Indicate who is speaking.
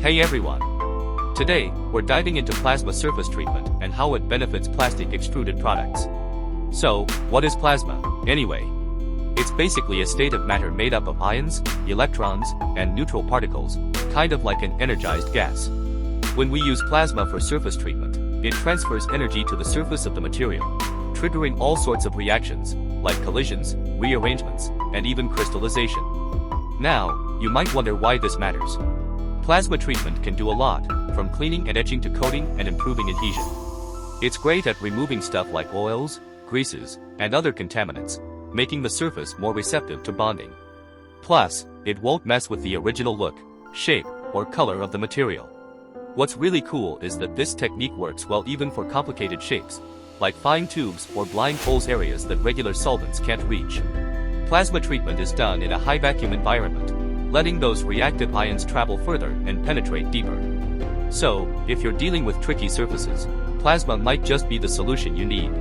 Speaker 1: Hey everyone! Today, we're diving into plasma surface treatment and how it benefits plastic extruded products. So, what is plasma, anyway? It's basically a state of matter made up of ions, electrons, and neutral particles, kind of like an energized gas. When we use plasma for surface treatment, it transfers energy to the surface of the material, triggering all sorts of reactions, like collisions, rearrangements, and even crystallization. Now, you might wonder why this matters. Plasma treatment can do a lot, from cleaning and etching to coating and improving adhesion. It's great at removing stuff like oils, greases, and other contaminants, making the surface more receptive to bonding. Plus, it won't mess with the original look, shape, or color of the material. What's really cool is that this technique works well even for complicated shapes, like fine tubes or blind holes areas that regular solvents can't reach. Plasma treatment is done in a high vacuum environment, letting those reactive ions travel further and penetrate deeper. So, if you're dealing with tricky surfaces, plasma might just be the solution you need.